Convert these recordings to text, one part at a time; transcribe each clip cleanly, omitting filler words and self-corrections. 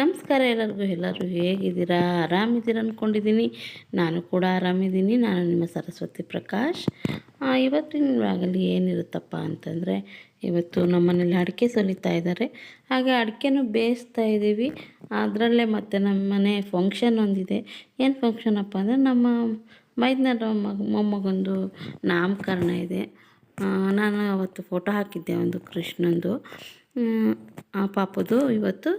ನಮಸ್ಕಾರ ಎಲ್ಲರೂ ಹೇಗಿದ್ದೀರಾ? ಆರಾಮಿದ್ದೀರಾ ಅಂದ್ಕೊಂಡಿದ್ದೀನಿ. ನಾನು ಕೂಡ ಆರಾಮಿದ್ದೀನಿ. ನಾನು ನಿಮ್ಮ ಸರಸ್ವತಿ ಪ್ರಕಾಶ್. ಇವತ್ತಿನ ವ್ಲಾಗಲ್ಲಿ ಏನಿರುತ್ತಪ್ಪ ಅಂತಂದರೆ, ಇವತ್ತು ನಮ್ಮ ಮನೇಲಿ ಅಡಿಕೆ ಸುಲಿತಾ ಇದ್ದಾರೆ. ಹಾಗೆ ಅಡಿಕೆನೂ ಬೇಯಿಸ್ತಾ ಇದ್ದೀವಿ. ಅದರಲ್ಲೇ ಮತ್ತು ನಮ್ಮ ಮನೆ ಫಂಕ್ಷನ್ ಒಂದಿದೆ. ಏನು ಫಂಕ್ಷನಪ್ಪ ಅಂದರೆ, ನಮ್ಮ ಮೈದ್ನರ ಮೊಮ್ಮಗಂದು ನಾಮಕರಣ ಇದೆ. ನಾನು ಅವತ್ತು ಫೋಟೋ ಹಾಕಿದ್ದೆ ಒಂದು ಕೃಷ್ಣಂದು. ಆ ಪಾಪದು ಇವತ್ತು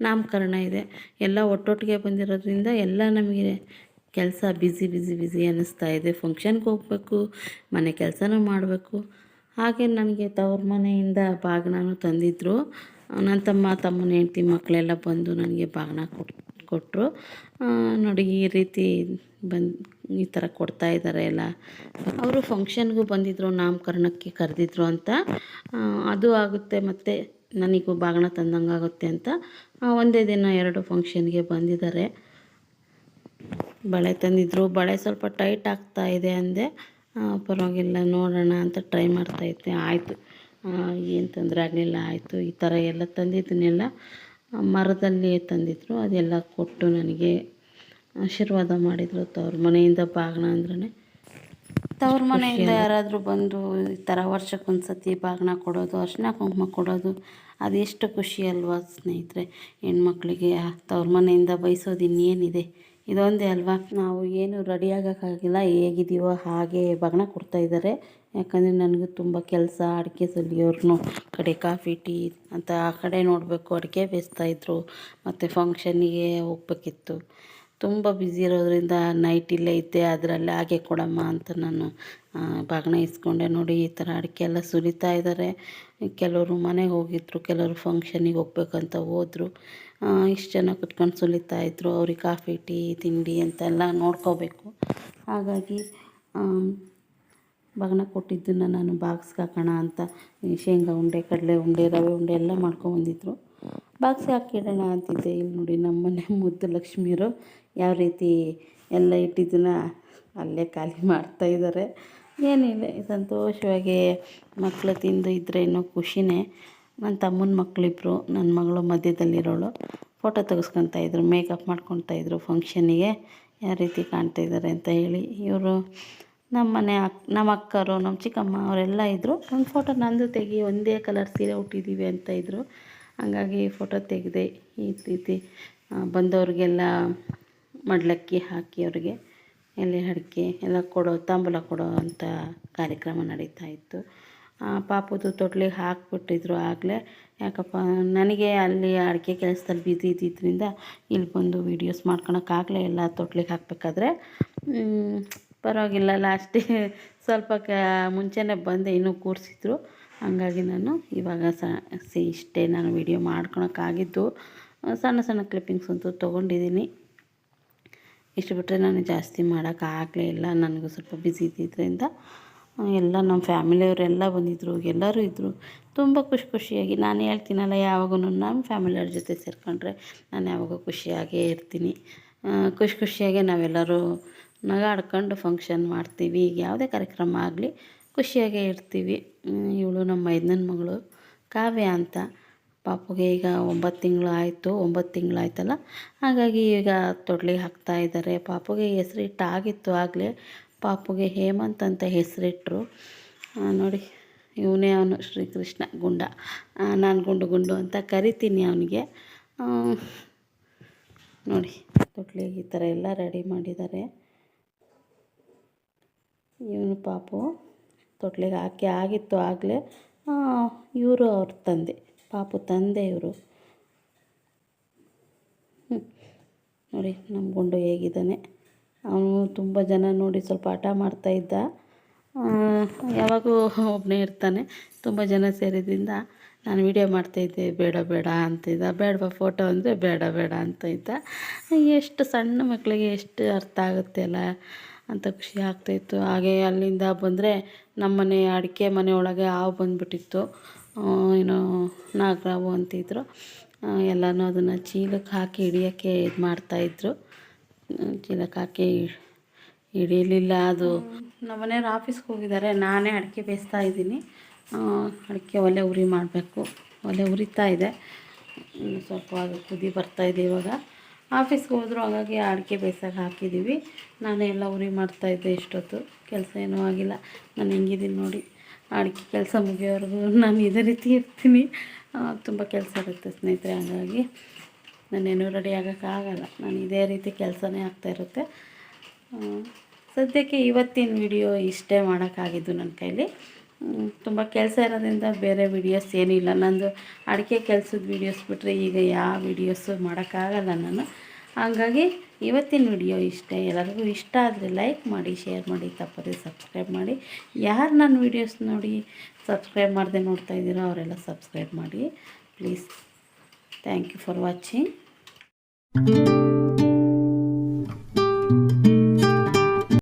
ನಾಮಕರಣ ಇದೆ. ಎಲ್ಲ ಒಟ್ಟೊಟ್ಟಿಗೆ ಬಂದಿರೋದ್ರಿಂದ ಎಲ್ಲ ನಮಗೆ ಕೆಲಸ ಬ್ಯುಸಿ ಅನ್ನಿಸ್ತಾ ಇದೆ. ಫಂಕ್ಷನ್ಗೆ ಹೋಗಬೇಕು, ಮನೆ ಕೆಲಸನೂ ಮಾಡಬೇಕು. ಹಾಗೆ ನನಗೆ ತವ್ರ ಮನೆಯಿಂದ ಬಾಗಿನೂ ತಂದಿದ್ದರು. ನನ್ನ ತಮ್ಮನ ಹೆಂಡತಿ ಮಕ್ಕಳೆಲ್ಲ ಬಂದು ನನಗೆ ಬಾಗಿನ ಕೊಟ್ಟರು. ನೋಡಿ, ಈ ರೀತಿ ಈ ಥರ ಕೊಡ್ತಾ ಇದ್ದಾರೆ ಎಲ್ಲ. ಅವರು ಫಂಕ್ಷನ್ಗೂ ಬಂದಿದ್ದರು, ನಾಮಕರಣಕ್ಕೆ ಕರೆದಿದ್ರು ಅಂತ. ಅದು ಆಗುತ್ತೆ, ಮತ್ತು ನನಗೂ ಬಾಗಿನ ತಂದಂಗೆ ಆಗುತ್ತೆ ಅಂತ ಒಂದೇ ದಿನ 2 ಫಂಕ್ಷನ್ಗೆ ಬಂದಿದ್ದಾರೆ. ಬಳೆ ತಂದಿದ್ದರು. ಬಳೆ ಸ್ವಲ್ಪ ಟೈಟ್ ಆಗ್ತಾ ಇದೆ ಅಂದೆ. ಪರವಾಗಿಲ್ಲ, ನೋಡೋಣ ಅಂತ ಟ್ರೈ ಮಾಡ್ತಾಯಿದ್ದೆ. ಆಯಿತು, ಏನು ತೊಂದರೆ ಆಗಲಿಲ್ಲ, ಆಯಿತು. ಈ ಥರ ಎಲ್ಲ ತಂದಿದ್ದನ್ನೆಲ್ಲ ಮರದಲ್ಲಿ ತಂದಿದ್ದರು. ಅದೆಲ್ಲ ಕೊಟ್ಟು ನನಗೆ ಆಶೀರ್ವಾದ ಮಾಡಿದರು. ತವ್ರ ಮನೆಯಿಂದ ಬಾಗಿನ ಅಂದ್ರೆ, ತವ್ರ ಮನೆಯಿಂದ ಯಾರಾದರೂ ಬಂದು ಈ ಥರ ವರ್ಷಕ್ಕೊಂದು ಸತಿ ಬಾಗಿನ ಕೊಡೋದು, ಅರಿಶಿನ ಕುಂಕುಮ ಕೊಡೋದು, ಅದೆಷ್ಟು ಖುಷಿ ಅಲ್ವಾ ಸ್ನೇಹಿತರೆ. ಹೆಣ್ಮಕ್ಳಿಗೆ ತವ್ರ ಮನೆಯಿಂದ ಬಯಸೋದು ಇನ್ನೇನಿದೆ, ಇದೊಂದೇ ಅಲ್ವಾ. ನಾವು ಏನು ರೆಡಿ ಆಗೋಕ್ಕಾಗಿಲ್ಲ, ಹೇಗಿದ್ದೀವೋ ಹಾಗೆ ಬಾಗಿನ ಕೊಡ್ತಾಯಿದ್ದಾರೆ. ಯಾಕಂದರೆ ನನಗೂ ತುಂಬ ಕೆಲಸ. ಅಡಿಕೆ ಸುಲಿಯೋರ್ನು ಕಡೆ ಕಾಫಿ ಟೀ ಅಂತ ಆ ಕಡೆ ನೋಡಬೇಕು, ಅಡಿಕೆ ಬೇಯಿಸ್ತಾಯಿದ್ರು, ಮತ್ತು ಫಂಕ್ಷನ್ನಿಗೆ ಹೋಗ್ಬೇಕಿತ್ತು. ತುಂಬ ಬ್ಯುಸಿ ಇರೋದ್ರಿಂದ ನೈಟ್ ಇಲ್ಲೇ ಇದ್ದೆ. ಅದರಲ್ಲೇ ಹಾಗೆ ಕೊಡಮ್ಮ ಅಂತ ನಾನು ಬಾಗಿನ ಇಸ್ಕೊಂಡೆ. ನೋಡಿ, ಈ ಥರ ಅಡಿಕೆ ಎಲ್ಲ ಸುಲಿತಾ ಇದ್ದಾರೆ. ಕೆಲವರು ಮನೆಗೆ ಹೋಗಿದ್ರು, ಕೆಲವರು ಫಂಕ್ಷನಿಗೆ ಹೋಗ್ಬೇಕಂತ ಹೋದರು. ಇಷ್ಟು ಜನ ಕುತ್ಕೊಂಡು ಸುಲಿತಾಯಿದ್ರು. ಅವ್ರಿಗೆ ಕಾಫಿ ಟೀ ತಿಂಡಿ ಅಂತೆಲ್ಲ ನೋಡ್ಕೋಬೇಕು. ಹಾಗಾಗಿ ಬಾಗಿನ ಕೊಟ್ಟಿದ್ದನ್ನು ನಾನು ಬಾಕ್ಸ್ಗೆ ಹಾಕೋಣ ಅಂತ ಶೇಂಗಾ ಉಂಡೆ, ಕಡಲೆ ಉಂಡೆ, ರವೆ ಉಂಡೆ ಎಲ್ಲ ಮಾಡ್ಕೊಂಬಂದಿದ್ರು. ಬಾಕ್ಸ್ಗೆ ಹಾಕಿಡೋಣ ಅಂತಿದ್ದೆ. ಇಲ್ಲಿ ನೋಡಿ, ನಮ್ಮನೆ ಮುದ್ದು ಲಕ್ಷ್ಮೀರು ಯಾವ ರೀತಿ ಎಲ್ಲ ಇಟ್ಟಿದ್ದನ್ನು ಅಲ್ಲೇ ಖಾಲಿ ಮಾಡ್ತಾಯಿದ್ದಾರೆ. ಏನಿಲ್ಲ, ಸಂತೋಷವಾಗಿ ಮಕ್ಕಳು ತಿಂದು ಇದ್ದರೆ ಇನ್ನೂ ಖುಷಿನೇ. ನನ್ನ ತಮ್ಮನ ಮಕ್ಕಳಿಬ್ರು, ನನ್ನ ಮಗಳು ಮಧ್ಯದಲ್ಲಿರೋಳು, ಫೋಟೋ ತೆಗೆಸ್ಕೊತಾಯಿದ್ರು, ಮೇಕಪ್ ಮಾಡ್ಕೊತಾಯಿದ್ರು ಫಂಕ್ಷನಿಗೆ. ಯಾವ ರೀತಿ ಕಾಣ್ತಾಯಿದ್ದಾರೆ ಅಂತ ಹೇಳಿ. ಇವರು ನಮ್ಮ ಅಕ್ಕರು, ನಮ್ಮ ಚಿಕ್ಕಮ್ಮ ಅವರೆಲ್ಲ ಇದ್ದರು. ಒಂದು ಫೋಟೋ ನಂದು ತೆಗಿ, ಒಂದೇ ಕಲರ್ ಸೀರೆ ಉಟ್ಟಿದ್ದೀವಿ ಅಂತ ಇದ್ದರು. ಹಾಗಾಗಿ ಫೋಟೋ ತೆಗೆದೆ. ಈ ರೀತಿ ಬಂದವ್ರಿಗೆಲ್ಲ ಮಡ್ಲಕ್ಕಿ ಹಾಕಿ ಅವರಿಗೆ ಎಲೆ ಅಡಿಕೆ ಎಲ್ಲ ಕೊಡೋ, ತಾಂಬೂಲ ಕೊಡೋ ಅಂಥ ಕಾರ್ಯಕ್ರಮ ನಡೀತಾ ಇತ್ತು. ಪಾಪದು ತೊಟ್ಲಿಗೆ ಹಾಕ್ಬಿಟ್ಟಿದ್ರು ಆಗಲೇ. ಯಾಕಪ್ಪ, ನನಗೆ ಅಲ್ಲಿ ಅಡಿಕೆ ಕೆಲಸದಲ್ಲಿ ಬ್ಯುಸಿ ಇದ್ದಿದ್ದರಿಂದ ಇಲ್ಲಿ ಬಂದು ವೀಡಿಯೋಸ್ ಮಾಡ್ಕೊಳಕ್ಕಾಗಲೇ ಇಲ್ಲ. ತೊಟ್ಲಿಗೆ ಹಾಕಬೇಕಾದ್ರೆ ಪರವಾಗಿಲ್ಲ, ಲಾಸ್ಟಿಗೆ ಸ್ವಲ್ಪ ಮುಂಚೆನೇ ಬಂದೆ, ಇನ್ನೂ ಕೂರಿಸಿದ್ರು. ಹಾಗಾಗಿ ನಾನು ಇವಾಗ ಇಷ್ಟೇ ನಾನು ವೀಡಿಯೋ ಮಾಡ್ಕೊಳಕ್ಕಾಗಿದ್ದು. ಸಣ್ಣ ಕ್ಲಿಪ್ಪಿಂಗ್ಸ್ ಅಂತೂ ತೊಗೊಂಡಿದ್ದೀನಿ. ಇಷ್ಟು ಬಿಟ್ಟರೆ ನಾನು ಜಾಸ್ತಿ ಮಾಡೋಕ್ಕಾಗಲೇ ಇಲ್ಲ. ನನಗೂ ಸ್ವಲ್ಪ ಬ್ಯುಸಿ ಇದ್ದಿದ್ದರಿಂದ. ಎಲ್ಲ ನಮ್ಮ ಫ್ಯಾಮಿಲಿಯವರೆಲ್ಲ ಬಂದಿದ್ದರು, ಎಲ್ಲರೂ ಇದ್ದರು. ತುಂಬ ಖುಷಿಯಾಗಿ, ನಾನು ಹೇಳ್ತೀನಲ್ಲ, ಯಾವಾಗೂ ನಮ್ಮ ಫ್ಯಾಮಿಲಿಯವ್ರ ಜೊತೆ ಸೇರಿಕೊಂಡ್ರೆ ನಾನು ಯಾವಾಗೂ ಖುಷಿಯಾಗೇ ಇರ್ತೀನಿ. ಖುಷಿಯಾಗೆ ನಾವೆಲ್ಲರೂ ನಗಾಡ್ಕೊಂಡು ಫಂಕ್ಷನ್ ಮಾಡ್ತೀವಿ. ಯಾವುದೇ ಕಾರ್ಯಕ್ರಮ ಆಗಲಿ ಖುಷಿಯಾಗೇ ಇರ್ತೀವಿ. ಇವಳು ನಮ್ಮ ಮೈದನನ ಮಗಳು ಕಾವ್ಯ ಅಂತ. ಪಾಪುಗೆ ಈಗ 9 ತಿಂಗಳು ಆಯಿತು. 9 ತಿಂಗಳಾಯ್ತಲ್ಲ, ಹಾಗಾಗಿ ಈಗ ತೊಟ್ಲಿಗೆ ಹಾಕ್ತಾ ಇದ್ದಾರೆ. ಪಾಪುಗೆ ಹೆಸರಿಟ್ಟಾಗಿತ್ತು ಆಗಲೇ. ಪಾಪುಗೆ ಹೇಮಂತ್ ಅಂತ ಹೆಸರಿಟ್ರು. ನೋಡಿ, ಇವನೇ ಅವನು, ಶ್ರೀಕೃಷ್ಣ ಗುಂಡ. ನಾನು ಗುಂಡು ಅಂತ ಕರಿತೀನಿ ಅವನಿಗೆ. ನೋಡಿ, ತೊಟ್ಲಿಗೆ ಈ ಥರ ಎಲ್ಲ ರೆಡಿ ಮಾಡಿದ್ದಾರೆ. ಇವನು ಪಾಪು ತೊಟ್ಲಿಗೆ ಹಾಕಿ ಆಗಿತ್ತು ಆಗಲೇ. ಇವರು ಅವ್ರ ತಂದೆ, ಪಾಪು ತಂದೆ ಇವರು. ನೋಡಿ, ನಮ್ಮ ಗುಂಡು ಹೇಗಿದ್ದಾನೆ. ಅವನು ತುಂಬ ಜನ ನೋಡಿ ಸ್ವಲ್ಪ ಹಠ ಮಾಡ್ತಾಯಿದ್ದ. ಯಾವಾಗೂ ಒಬ್ಬನೇ ಇರ್ತಾನೆ. ತುಂಬ ಜನ ಸೇರಿದ್ರಿಂದ ನಾನು ವೀಡಿಯೋ ಮಾಡ್ತಾಯಿದ್ದೆ. ಬೇಡ ಅಂತಿದ್ದ. ಬೇಡವಾ ಫೋಟೋ ಅಂದರೆ ಬೇಡ ಅಂತ ಇದ್ದ. ಎಷ್ಟು ಸಣ್ಣ ಮಕ್ಕಳಿಗೆ ಎಷ್ಟು ಅರ್ಥ ಆಗುತ್ತೆ ಅಲ್ಲ ಅಂತ ಖುಷಿ ಆಗ್ತಾಯಿತ್ತು. ಹಾಗೆ ಅಲ್ಲಿಂದ ಬಂದರೆ ನಮ್ಮನೆ ಅಡಿಕೆ ಮನೆ ಒಳಗೆ ಹಾವು ಬಂದುಬಿಟ್ಟಿತ್ತು. ಏನೋ ನಾಗರಾವು ಅಂತಿದ್ರು. ಎಲ್ಲನೂ ಅದನ್ನು ಚೀಲಕ್ಕೆ ಹಾಕಿ ಹಿಡಿಯೋಕ್ಕೆ ಇದು ಮಾಡ್ತಾಯಿದ್ರು. ಚೀಲಕ್ಕೆ ಹಾಕಿ ಹಿಡಿಯಲಿಲ್ಲ. ಅದು ನಮ್ಮನೆಯವ್ರು ಆಫೀಸ್ಗೆ ಹೋಗಿದ್ದಾರೆ. ನಾನೇ ಅಡಿಕೆ ಬೇಯಿಸ್ತಾ ಇದ್ದೀನಿ. ಅಡಿಕೆ ಒಲೆ ಉರಿ ಮಾಡಬೇಕು. ಒಲೆ ಉರಿತಾ ಇದೆ. ಇನ್ನು ಸ್ವಲ್ಪ ಅದು ಕುದಿ ಬರ್ತಾಯಿದೆ ಇವಾಗ. ಆಫೀಸ್ಗೆ ಹೋದ್ರು ಹಾಗಾಗಿ ಅಡಿಕೆ ಬೇಯಿಸೋಕೆ ಹಾಕಿದ್ದೀವಿ. ನಾನೇ ಎಲ್ಲ ಉರಿ ಮಾಡ್ತಾಯಿದ್ದೆ ಇಷ್ಟೊತ್ತು, ಕೆಲಸ ಏನೂ ಆಗಿಲ್ಲ. ನಾನು ಹೆಂಗಿದ್ದೀನಿ ನೋಡಿ, ಅಡಿಕೆ ಕೆಲಸ ಮುಗಿಯೋವರೆಗೂ ನಾನು ಇದೇ ರೀತಿ ಇರ್ತೀನಿ. ತುಂಬ ಕೆಲಸ ಇರುತ್ತೆ ಸ್ನೇಹಿತರೆ, ಹಾಗಾಗಿ ನಾನೇನು ರೆಡಿ ಆಗೋಕ್ಕಾಗಲ್ಲ. ನಾನು ಇದೇ ರೀತಿ ಕೆಲಸನೇ ಆಗ್ತಾಯಿರುತ್ತೆ. ಸದ್ಯಕ್ಕೆ ಇವತ್ತಿನ ವಿಡಿಯೋ ಇಷ್ಟೇ ಮಾಡೋಕ್ಕಾಗಿದ್ದು ನನ್ನ ಕೈಲಿ. ತುಂಬ ಕೆಲಸ ಇರೋದ್ರಿಂದ ಬೇರೆ ವೀಡಿಯೋಸ್ ಏನಿಲ್ಲ. ನಂದು ಅಡಿಕೆ ಕೆಲಸದ ವೀಡಿಯೋಸ್ ಬಿಟ್ಟರೆ ಈಗ ಯಾವ ವೀಡಿಯೋಸು ಮಾಡೋಕ್ಕಾಗಲ್ಲ ನಾನು. ಹಾಗಾಗಿ ಇವತ್ತಿನ ವಿಡಿಯೋ ಇಷ್ಟೇ. ಎಲ್ಲರಿಗೂ ಇಷ್ಟ ಆದರೆ ಲೈಕ್ ಮಾಡಿ, ಶೇರ್ ಮಾಡಿ, ತಪ್ಪದೆ ಸಬ್ಸ್ಕ್ರೈಬ್ ಮಾಡಿ. ಯಾರು ನನ್ನ ವೀಡಿಯೋಸ್ ನೋಡಿ ಸಬ್ಸ್ಕ್ರೈಬ್ ಮಾಡದೆ ನೋಡ್ತಾ ಇದ್ದೀರೋ ಅವರೆಲ್ಲ ಸಬ್ಸ್ಕ್ರೈಬ್ ಮಾಡಿ please. Thank you for watching.